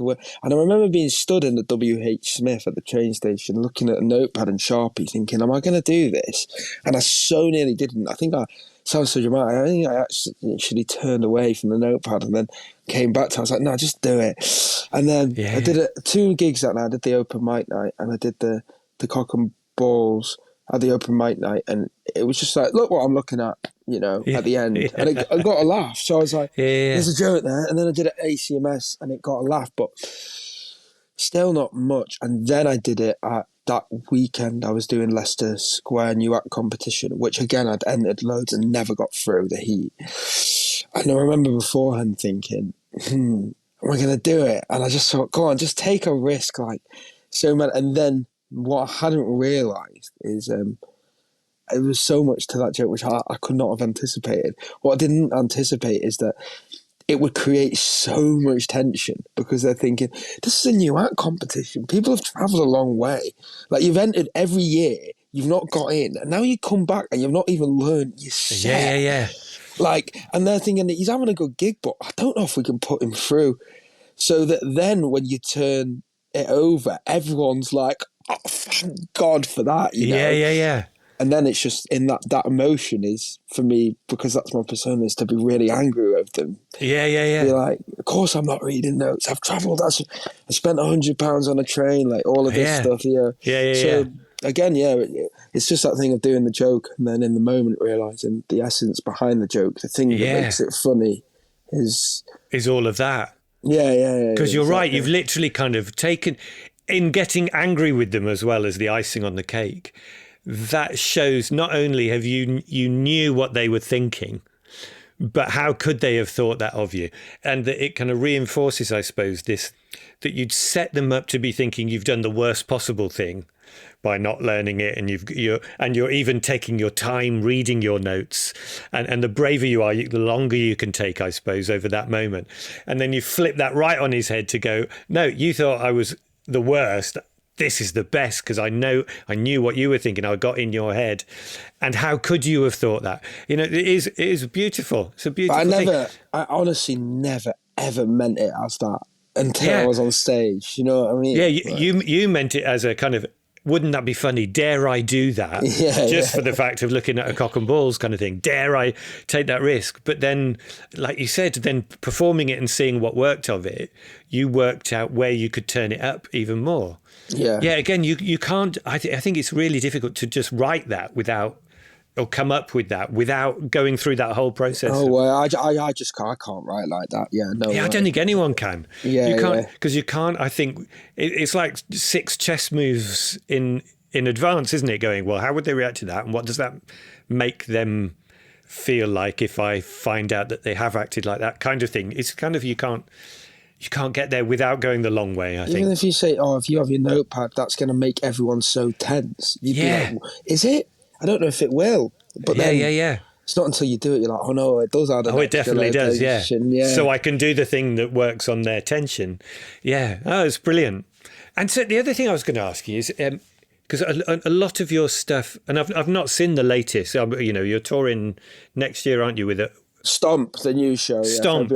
Speaker 2: work. And I remember being stood in the WH Smith at the train station, looking at a notepad and Sharpie, thinking, am I going to do this? And I so nearly didn't. I think sounds so dramatic. I think I actually turned away from the notepad and then came back to it. I was like, no, just do it. And then I did 2 gigs that night. I did the open mic night and I did the cock and balls at the open mic night. And it was just like, look what I'm looking at, at the end. And I got a laugh. So I was like, there's a joke there. And then I did it at ACMS and it got a laugh, but still not much. And then I did it at that weekend. I was doing Leicester Square New Act competition, which again I'd entered loads and never got through the heat. And I remember beforehand thinking, am I going to do it? And I just thought, go on, just take a risk. Like, so mad. And then what I hadn't realised is it was so much to that joke which I could not have anticipated. What I didn't anticipate is that it would create so much tension because they're thinking, this is a new act competition. People have travelled a long way. Like, you've entered every year, you've not got in, and now you come back and you've not even learned your set.
Speaker 1: Yeah.
Speaker 2: Like, and they're thinking that he's having a good gig, but I don't know if we can put him through. So that then when you turn it over, everyone's like, oh, thank God for that, you know?
Speaker 1: Yeah.
Speaker 2: And then it's just in that emotion is for me, because that's my persona, is to be really angry with them.
Speaker 1: Yeah.
Speaker 2: Be like, of course I'm not reading notes. I've travelled. I spent £100 on a train, like all of this stuff. So again, it's just that thing of doing the joke and then in the moment realising the essence behind the joke, the thing that makes it funny is
Speaker 1: all of that.
Speaker 2: Yeah.
Speaker 1: Because you're right. You've literally kind of taken, in getting angry with them as well as the icing on the cake, that shows not only have you knew what they were thinking, but how could they have thought that of you? And that it kind of reinforces, I suppose, this, that you'd set them up to be thinking you've done the worst possible thing by not learning it, and you're even taking your time reading your notes, and the braver you are, the longer you can take, I suppose, over that moment. And then you flip that right on his head to go, no, you thought I was the worst. This is the best because I knew what you were thinking. I got in your head, and how could you have thought that? It is beautiful. It's a beautiful thing.
Speaker 2: I honestly never ever meant it as that until I was on stage. You know what I mean?
Speaker 1: Yeah, you meant it as a kind of, wouldn't that be funny? Dare I do that? For the fact of looking at a cock and balls kind of thing. Dare I take that risk? But then, like you said, then performing it and seeing what worked of it, you worked out where you could turn it up even more. Yeah. Again, you can't. I think it's really difficult to just write that or come up with that without going through that whole process.
Speaker 2: Oh well, I just can't. I can't write like that. Yeah, no.
Speaker 1: Yeah, I don't think anyone can.
Speaker 2: Yeah,
Speaker 1: you can't, because you can't. I think it's like 6 chess moves in advance, isn't it? Going, well, how would they react to that, and what does that make them feel like if I find out that they have acted like that, kind of thing. It's kind of you can't get there without going the long way, I think.
Speaker 2: Even if you say, if you have your notepad, that's going to make everyone so tense. You'd be like, is it? I don't know if it will. But then it's not until you do it, you're like, oh no, it does add an
Speaker 1: it definitely does,
Speaker 2: yeah.
Speaker 1: So I can do the thing that works on their tension. Yeah. Oh, it's brilliant. And so the other thing I was going to ask you is, because a lot of your stuff, and I've not seen the latest, you're touring next year, aren't you, with it?
Speaker 2: Stomp, the new show.
Speaker 1: Stomp,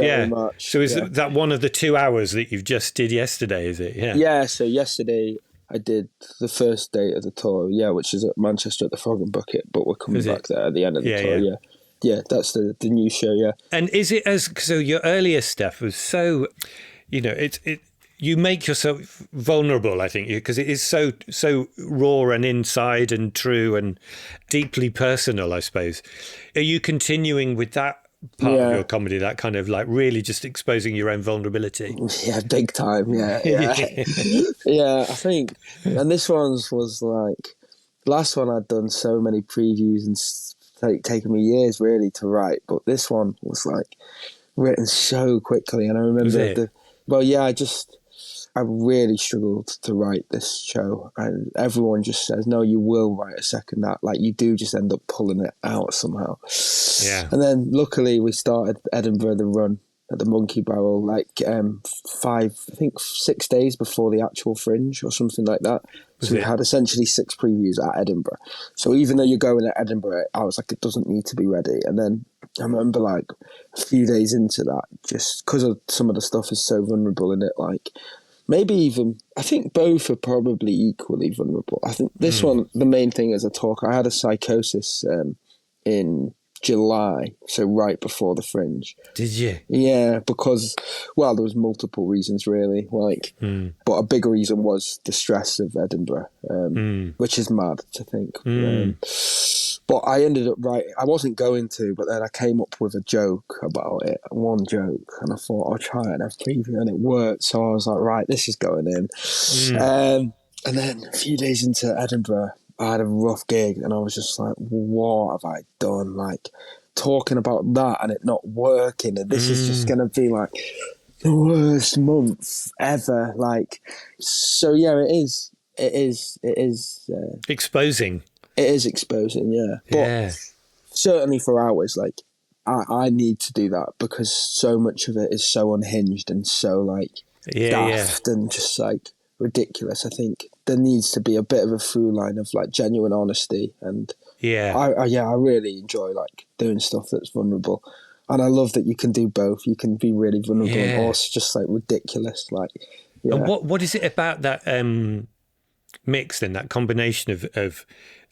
Speaker 1: So is that one of the 2 hours that you've just did yesterday, is it?
Speaker 2: Yeah, so yesterday I did the first date of the tour, which is at Manchester at the Frog and Bucket, but we're coming back there at the end of the tour, Yeah, that's the new show,
Speaker 1: And is it so your earlier stuff was so, you make yourself vulnerable, I think, because it is so raw and inside and true and deeply personal, I suppose. Are you continuing with that part of your comedy, that kind of like really just exposing your own vulnerability?
Speaker 2: Yeah, big time. Yeah. I think, and this one was like, last one I'd done so many previews and taken me years really to write, but this one was like written so quickly. And I remember I really struggled to write this show, and everyone just says, no, you will write a second act. Like, you do just end up pulling it out somehow.
Speaker 1: Yeah.
Speaker 2: And then luckily we started Edinburgh, the run at the Monkey Barrel, like 6 days before the actual Fringe or something like that. So we had essentially 6 previews at Edinburgh. So even though you're going at Edinburgh, I was like, it doesn't need to be ready. And then I remember like a few days into that, just because of some of the stuff is so vulnerable in it, like, maybe even, I think both are probably equally vulnerable. I think this one, the main thing is a talk. I had a psychosis in July, so right before the Fringe.
Speaker 1: Did you?
Speaker 2: Yeah, because, there was multiple reasons really, but a big reason was the stress of Edinburgh, which is mad to think. But I ended up writing, I wasn't going to, but then I came up with a joke about it, one joke, and I thought I'll try it and have preview, and it worked. So I was like, right, this is going in. And then a few days into Edinburgh, I had a rough gig, and I was just like, what have I done? Like, talking about that and it not working, and this is just going to be like the worst month ever. Like, so yeah, it is
Speaker 1: exposing.
Speaker 2: It is exposing, But certainly for hours, like, I need to do that because so much of it is so unhinged and so, like, daft and just, like, ridiculous. I think there needs to be a bit of a through line of, like, genuine honesty. And I really enjoy, like, doing stuff that's vulnerable. And I love that you can do both. You can be really vulnerable and also just, like, ridiculous. Like,
Speaker 1: And what is it about that mix then, that combination of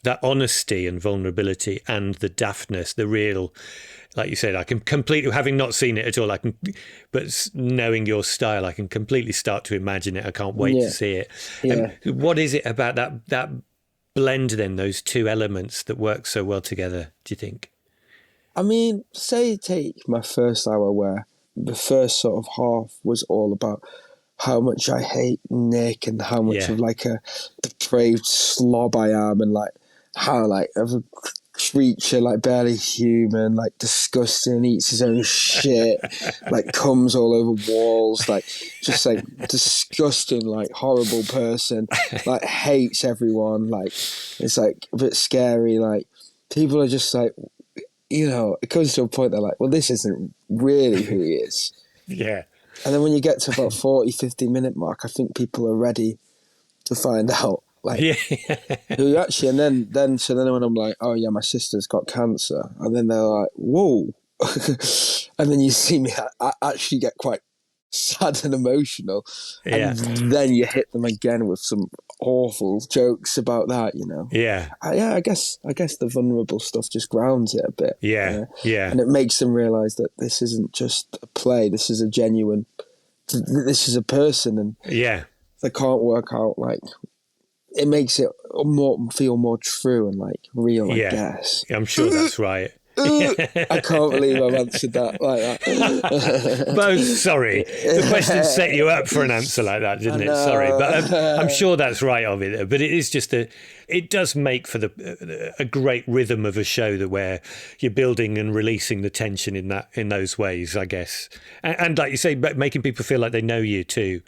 Speaker 1: that honesty and vulnerability and the daftness, the real, like you said, I can completely, having not seen it at all, but knowing your style, I can completely start to imagine it. I can't wait to see it.
Speaker 2: Yeah.
Speaker 1: What is it about that blend then, those two elements that work so well together, do you think?
Speaker 2: I mean, say take my first hour where the first sort of half was all about how much I hate Nick and how much of like a depraved slob I am, and like how like of a creature, like barely human, like disgusting, eats his own shit, like comes all over walls, like just like disgusting, like horrible person, like hates everyone, like it's like a bit scary, like people are just like, you know, it comes to a point they're like, well, this isn't really who he is.
Speaker 1: Yeah.
Speaker 2: And then when you get to about 40, 50-minute mark, I think people are ready to find out, like, who actually, and then when I'm like, oh yeah, my sister's got cancer, and then they're like, whoa. And then you see me I actually get quite sad and emotional. And then you hit them again with some awful jokes about that, you know. I guess the vulnerable stuff just grounds it a bit. And it makes them realise that this isn't just a play, this is a genuine, this is a person, and they can't work out, like, it makes it feel more true and like real, I guess.
Speaker 1: I'm sure that's right.
Speaker 2: I can't believe I've answered that like that.
Speaker 1: Well, sorry. The question set you up for an answer like that, didn't it? Sorry. But I'm sure that's right of it. But it is just it does make for a great rhythm of a show where you're building and releasing the tension in those ways, I guess. And like you say, making people feel like they know you too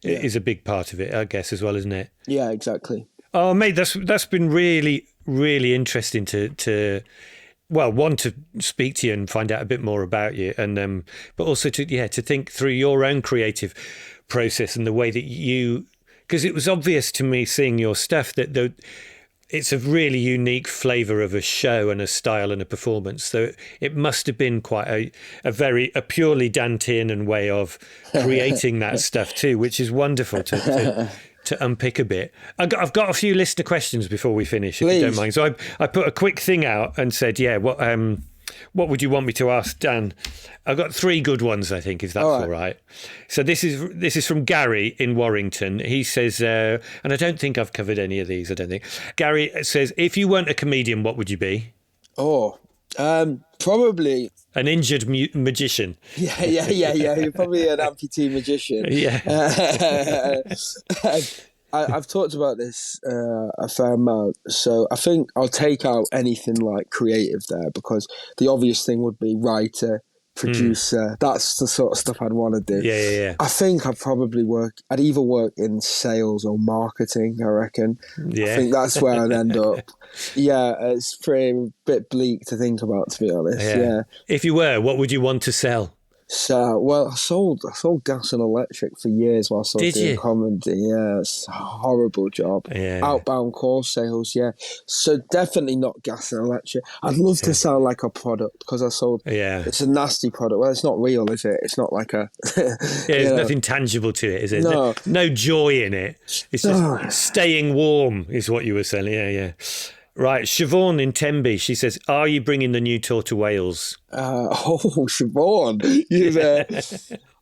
Speaker 1: is a big part of it, I guess, as well, isn't it?
Speaker 2: Yeah, exactly.
Speaker 1: Oh, mate, that's been really, really interesting to one, to speak to you and find out a bit more about you, and but also to think through your own creative process and the way that because it was obvious to me seeing your stuff that it's a really unique flavour of a show and a style and a performance. So it must have been quite a purely Dan Tiernan way of creating that stuff too, which is wonderful to unpick a bit. I've got a few listener questions before we finish, if you don't mind. So I put a quick thing out and said, what would you want me to ask Dan? I've got 3 good ones, I think, if that's all right. So this is from Gary in Warrington. He says, and I don't think I've covered any of these, I don't think. Gary says, if you weren't a comedian, what would you be?
Speaker 2: Probably
Speaker 1: an injured magician.
Speaker 2: Yeah. You're probably an amputee magician. I've talked about this a fair amount, so I think I'll take out anything like creative there, because the obvious thing would be writer, producer. That's the sort of stuff I'd want to do.
Speaker 1: Yeah.
Speaker 2: I think I'd either work in sales or marketing, I reckon. I think that's where I'd end up. Yeah, it's a bit bleak to think about, to be honest. Yeah.
Speaker 1: If you were, what would you want to sell?
Speaker 2: So, well, I sold gas and electric for years whilst I was doing comedy. Yeah, it's a horrible job. Outbound call sales, So definitely not gas and electric. I'd love to sell like a product, because I sold. It's a nasty product. Well, it's not real, is it? It's not like a.
Speaker 1: There's nothing tangible to it, is it?
Speaker 2: No,
Speaker 1: no joy in it. It's just staying warm, is what you were selling. Yeah. Right, Siobhan in Tenby, she says, are you bringing the new tour to Wales?
Speaker 2: Siobhan,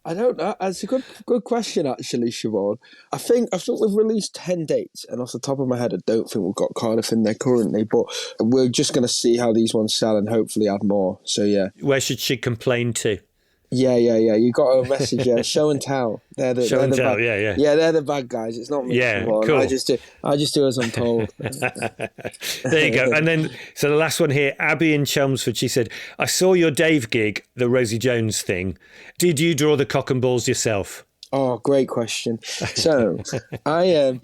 Speaker 2: I don't know. That's a good question, actually, Siobhan. I think we've released 10 dates, and off the top of my head, I don't think we've got Cardiff in there currently, but we're just going to see how these ones sell and hopefully add more. So, yeah.
Speaker 1: Where should she complain to?
Speaker 2: Yeah. You got a message. Show and tell. They're the
Speaker 1: tell.
Speaker 2: Yeah, they're the bad guys. It's not me.
Speaker 1: Cool.
Speaker 2: I just do as I'm told.
Speaker 1: There you go. And then, so the last one here, Abby in Chelmsford. She said, "I saw your Dave gig, the Rosie Jones thing. Did you draw the cock and balls yourself?"
Speaker 2: Oh, great question. So, I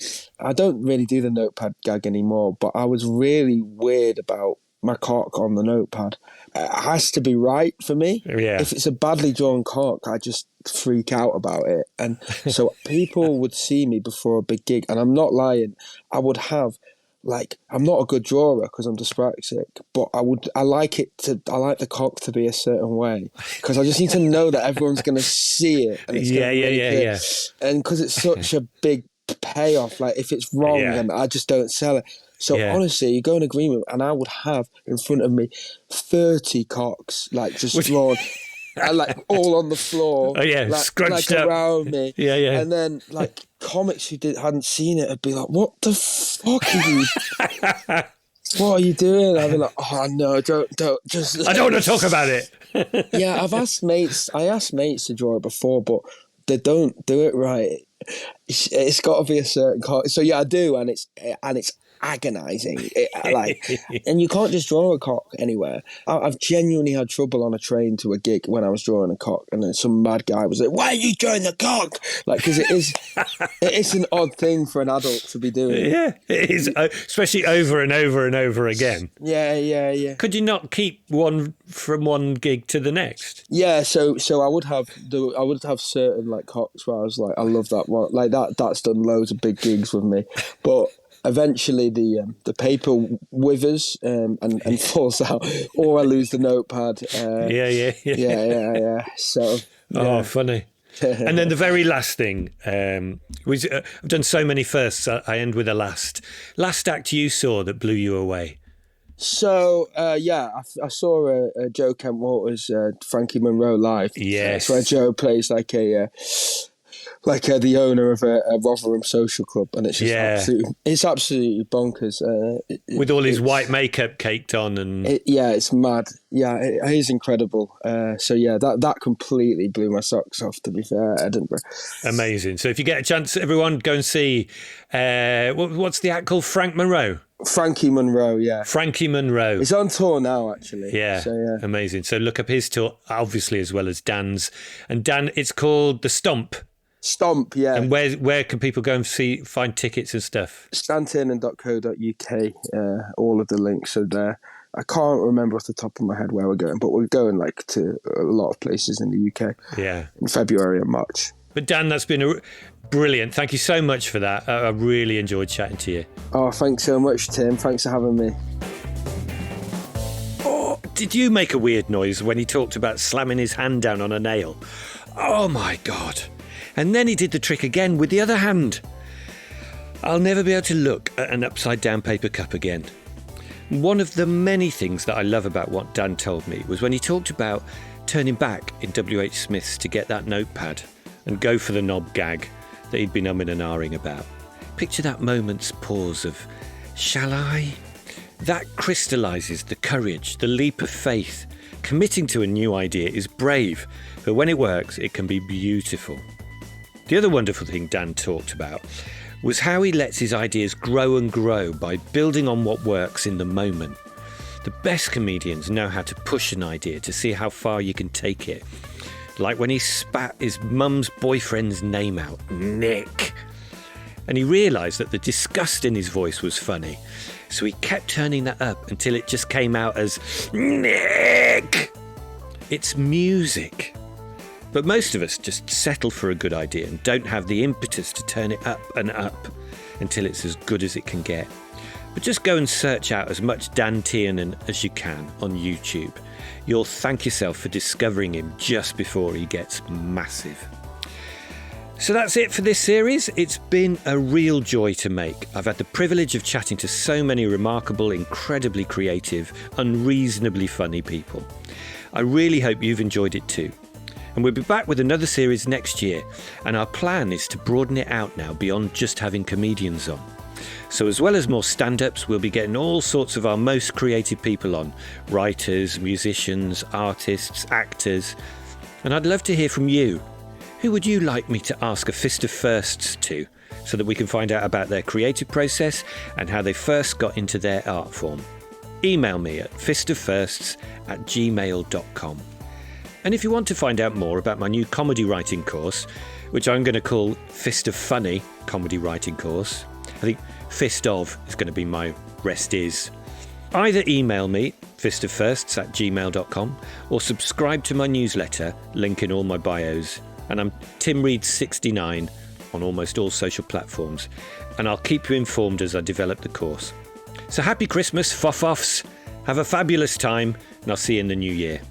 Speaker 2: don't really do the notepad gag anymore, but I was really weird about my cock on the notepad. It has to be right for me.
Speaker 1: Yeah.
Speaker 2: If it's a badly drawn cock, I just freak out about it. And so people would see me before a big gig, and I'm not lying. I would have, like, I'm not a good drawer because I'm dyspraxic, but I like the cock to be a certain way, because I just need to know that everyone's going to see it. And it's
Speaker 1: yeah.
Speaker 2: And because it's such a big payoff, like if it's wrong, then I just don't sell it. So honestly, you go in agreement, and I would have in front of me 30 cocks, like just drawn, and like all on the floor.
Speaker 1: Oh yeah,
Speaker 2: like,
Speaker 1: scrunched
Speaker 2: like
Speaker 1: up
Speaker 2: around me.
Speaker 1: Yeah.
Speaker 2: And then like comics who hadn't seen it would be like, "What the fuck are you? What are you doing?" I'd be like, "Oh no, don't just."
Speaker 1: I don't want to talk about it.
Speaker 2: Yeah, I asked mates to draw it before, but they don't do it right. It's got to be a certain cock. So yeah, I do, and it's agonizing. And you can't just draw a cock anywhere. I've genuinely had trouble on a train to a gig when I was drawing a cock, and then some mad guy was like, "Why are you drawing the cock?" Like, because it's an odd thing for an adult to be doing.
Speaker 1: Yeah, it is, especially over and over and over again.
Speaker 2: Yeah.
Speaker 1: Could you not keep one from one gig to the next?
Speaker 2: Yeah, so I would have certain like cocks where I was like, I love that one. Like that's done loads of big gigs with me, but eventually the paper withers and falls out, or I lose the notepad. Yeah. So
Speaker 1: oh, funny. And then the very last thing was I've done so many firsts. I end with a last act you saw that blew you away.
Speaker 2: So I saw Joe Kent Walters' Frankie Monroe live.
Speaker 1: Yes,
Speaker 2: where Joe plays like the owner of a Rotherham social club, and it's just absolutely bonkers.
Speaker 1: With all his white makeup caked on, and
Speaker 2: it's mad. Yeah, he's incredible. That completely blew my socks off. To be fair, Edinburgh,
Speaker 1: amazing. So if you get a chance, everyone go and see. What's the act called? Frankie Monroe, yeah. Frankie Monroe.
Speaker 2: He's on tour now, actually.
Speaker 1: Yeah, amazing. So look up his tour, obviously, as well as Dan's. And Dan, it's called The Stomp.
Speaker 2: Stomp, yeah.
Speaker 1: And where can people go and find tickets and stuff?
Speaker 2: Tiernan.co.uk. All of the links are there. I can't remember off the top of my head where we're going, but we're going to a lot of places in the UK.
Speaker 1: Yeah.
Speaker 2: In February and March.
Speaker 1: But Dan, that's been brilliant. Thank you so much for that. I really enjoyed chatting to you.
Speaker 2: Oh, thanks so much, Tim. Thanks for having me.
Speaker 1: Oh, did you make a weird noise when he talked about slamming his hand down on a nail? Oh, my God. And then he did the trick again with the other hand. I'll never be able to look at an upside-down paper cup again. One of the many things that I love about what Dan told me was when he talked about turning back in W.H. Smith's to get that notepad and go for the knob gag that he'd been umming and ahhing about. Picture that moment's pause of, shall I? That crystallises the courage, the leap of faith. Committing to a new idea is brave, but when it works, it can be beautiful. The other wonderful thing Dan talked about was how he lets his ideas grow and grow by building on what works in the moment. The best comedians know how to push an idea to see how far you can take it. Like when he spat his mum's boyfriend's name out, Nick. And he realised that the disgust in his voice was funny. So he kept turning that up until it just came out as Nick. It's music. But most of us just settle for a good idea and don't have the impetus to turn it up and up until it's as good as it can get. But just go and search out as much Dan Tiernan as you can on YouTube. You'll thank yourself for discovering him just before he gets massive. So that's it for this series. It's been a real joy to make. I've had the privilege of chatting to so many remarkable, incredibly creative, unreasonably funny people. I really hope you've enjoyed it too. And we'll be back with another series next year, and our plan is to broaden it out now beyond just having comedians on. So as well as more stand-ups, we'll be getting all sorts of our most creative people on. Writers, musicians, artists, actors. And I'd love to hear from you. Who would you like me to ask a fist of firsts to, so that we can find out about their creative process and how they first got into their art form? Email me at fistoffirsts@gmail.com. And if you want to find out more about my new comedy writing course, which I'm going to call Fist of Funny Comedy Writing Course, I think Fist of is going to be my rest is. Either email me, fistoffirsts@gmail.com, or subscribe to my newsletter, link in all my bios. And I'm Tim Reed 69 on almost all social platforms, and I'll keep you informed as I develop the course. So happy Christmas, foff-offs. Have a fabulous time, and I'll see you in the new year.